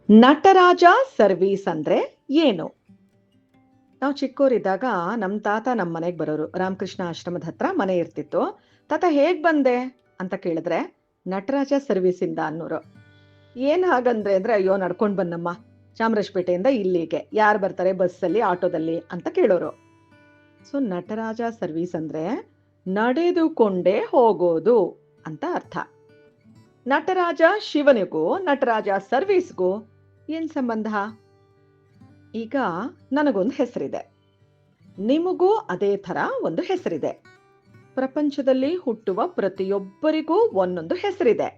Nataraja service ಅಂದ್ರೆ ಏನು? ನಾವು ಚಿಕ್ಕೋರಿದ್ದಾಗ ನಮ್ಮ ತಾತ ನಮ್ಮ ಮನೆಗೆ ಬರೋರು. ರಾಮಕೃಷ್ಣ ಆಶ್ರಮದ ಹತ್ರ ಮನೆ ಇರ್ತಿತ್ತು. ತಾತ ಹೇಗ್ ಬಂದೆ ಅಂತ ಕೇಳಿದ್ರೆ ನಟರಾಜ ಸರ್ವೀಸಿಂದ ಅನ್ನೋರು. ಏನ್ ಹಾಗಂದ್ರೆ ಅಂದ್ರೆ ಅಯ್ಯೋ ನಡ್ಕೊಂಡ್ ಬನ್ನಮ್ಮ, ಚಾಮರಾಜಪೇಟೆಯಿಂದ ಇಲ್ಲಿಗೆ ಯಾರು ಬರ್ತಾರೆ ಬಸ್ಸಲ್ಲಿ ಆಟೋದಲ್ಲಿ ಅಂತ ಕೇಳೋರು. ಸೊ ನಟರಾಜ ಸರ್ವೀಸ್ ಅಂದ್ರೆ ನಡೆದುಕೊಂಡೇ ಹೋಗೋದು ಅಂತ ಅರ್ಥ. ನಟರಾಜ ಶಿವನಿಗೂ ನಟರಾಜ ಸರ್ವೀಸ್ಗೂ ಏನ್ ಸಂಬಂಧ? ಈಗ ನನಗೊಂದು ಹೆಸರಿದೆ, ನಿಮಗೂ ಅದೇ ಥರ ಒಂದು ಹೆಸರಿದೆ. ಪ್ರಪಂಚದಲ್ಲಿ ಹುಟ್ಟುವ ಪ್ರತಿಯೊಬ್ಬರಿಗೂ ಒಂದೊಂದು ಹೆಸರಿದೆ.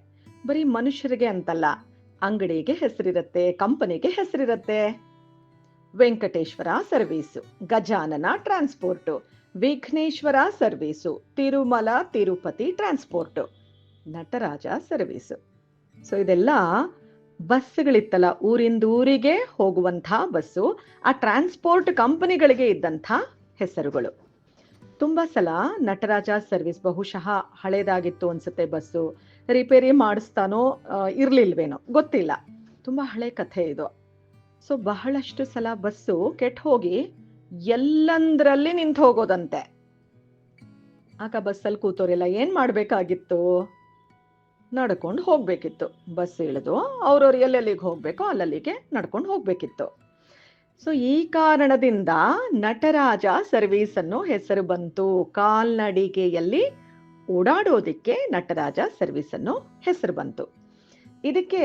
ಬರೀ ಮನುಷ್ಯರಿಗೆ ಅಂತಲ್ಲ, ಅಂಗಡಿಗೆ ಹೆಸರಿರುತ್ತೆ, ಕಂಪನಿಗೆ ಹೆಸರಿರುತ್ತೆ. Venkateshwara service, Gajanana transport, Vighneshwara service, Tirumala Tirupati transport, Nataraja service. So ಇದೆಲ್ಲ ಬಸ್ಗಳಿತ್ತಲ್ಲ, ಊರಿಂದ ಊರಿಗೆ ಹೋಗುವಂಥ ಬಸ್ಸು, ಆ ಟ್ರಾನ್ಸ್ಪೋರ್ಟ್ ಕಂಪನಿಗಳಿಗೆ ಇದ್ದಂಥ ಹೆಸರುಗಳು. ತುಂಬ ಸಲ ನಟರಾಜ ಸರ್ವಿಸ್ ಬಹುಶಃ ಹಳೇದಾಗಿತ್ತು ಅನ್ಸುತ್ತೆ, ಬಸ್ಸು ರಿಪೇರಿ ಮಾಡಿಸ್ತಾನೋ ಇರ್ಲಿಲ್ವೇನೋ ಗೊತ್ತಿಲ್ಲ, ತುಂಬ ಹಳೆ ಕಥೆ ಇದು. ಸೊ ಬಹಳಷ್ಟು ಸಲ ಬಸ್ಸು ಕೆಟ್ಟ ಹೋಗಿ ಎಲ್ಲಂದ್ರಲ್ಲಿ ನಿಂತು ಹೋಗೋದಂತೆ. ಆಗ ಬಸ್ಸಲ್ಲಿ ಕೂತೋರೆಲ್ಲ ಏನ್ ಮಾಡ್ಬೇಕಾಗಿತ್ತು? ನಡ್ಕೊಂಡು ಹೋಗ್ಬೇಕಿತ್ತು. ಬಸ್ ಇಳಿದು ಅವ್ರವ್ರು ಎಲ್ಲೆಲ್ಲಿಗೆ ಹೋಗ್ಬೇಕೋ ಅಲ್ಲಲ್ಲಿಗೆ ನಡ್ಕೊಂಡು ಹೋಗ್ಬೇಕಿತ್ತು. ಸೊ ಈ ಕಾರಣದಿಂದ ನಟರಾಜ ಸರ್ವೀಸ್ ಅನ್ನೋ ಹೆಸರು ಬಂತು. ಕಾಲ್ನಡಿಗೆಯಲ್ಲಿ ಓಡಾಡೋದಿಕ್ಕೆ ನಟರಾಜ ಸರ್ವೀಸ್ ಅನ್ನೋ ಹೆಸರು ಬಂತು. ಇದಕ್ಕೆ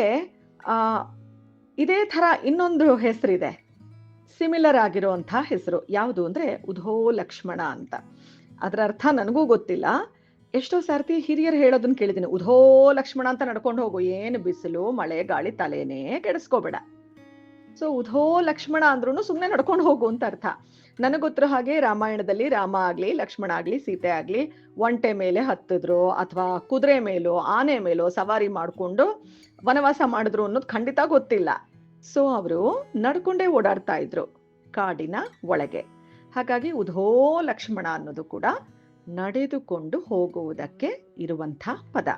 ಇದೇ ಥರ ಇನ್ನೊಂದು ಹೆಸರಿದೆ, ಸಿಮಿಲರ್ ಆಗಿರೋಂಥ ಹೆಸರು. ಯಾವುದು ಅಂದ್ರೆ ಉಧೋ ಲಕ್ಷ್ಮಣ ಅಂತ. ಅದರ ಅರ್ಥ ನನಗೂ ಗೊತ್ತಿಲ್ಲ. ಎಷ್ಟೋ ಸಾರ್ತಿ ಹಿರಿಯರು ಹೇಳೋದನ್ನ ಕೇಳಿದ್ದೀನಿ, ಉಧೋ ಲಕ್ಷ್ಮಣ ಅಂತ ನಡ್ಕೊಂಡು ಹೋಗು, ಏನು ಬಿಸಿಲು ಮಳೆ ಗಾಳಿ ತಲೆನೇ ಕೆಡಿಸ್ಕೋಬೇಡ. ಸೊ ಉಧೋ ಲಕ್ಷ್ಮಣ ಅಂದ್ರೂ ಸುಮ್ಮನೆ ನಡ್ಕೊಂಡು ಹೋಗು ಅಂತ ಅರ್ಥ. ನನಗೆ ಗೊತ್ತಿರೋ ಹಾಗೆ ರಾಮಾಯಣದಲ್ಲಿ ರಾಮ ಆಗ್ಲಿ ಲಕ್ಷ್ಮಣ ಆಗ್ಲಿ ಸೀತೆ ಆಗ್ಲಿ ಒಂಟೆ ಮೇಲೆ ಹತ್ತಿದ್ರು ಅಥವಾ ಕುದುರೆ ಮೇಲೋ ಆನೆ ಮೇಲೋ ಸವಾರಿ ಮಾಡಿಕೊಂಡು ವನವಾಸ ಮಾಡಿದ್ರು ಅನ್ನೋದು ಖಂಡಿತ ಗೊತ್ತಿಲ್ಲ. ಸೊ ಅವರು ನಡ್ಕೊಂಡೇ ಓಡಾಡ್ತಾ ಇದ್ರು ಕಾಡಿನ ಒಳಗೆ. ಹಾಗಾಗಿ ಉಧೋ ಲಕ್ಷ್ಮಣ ಅನ್ನೋದು ಕೂಡ ನಡೆದುಕೊಂಡು ಹೋಗುವುದಕ್ಕೆ ಇರುವಂಥ ಪದ.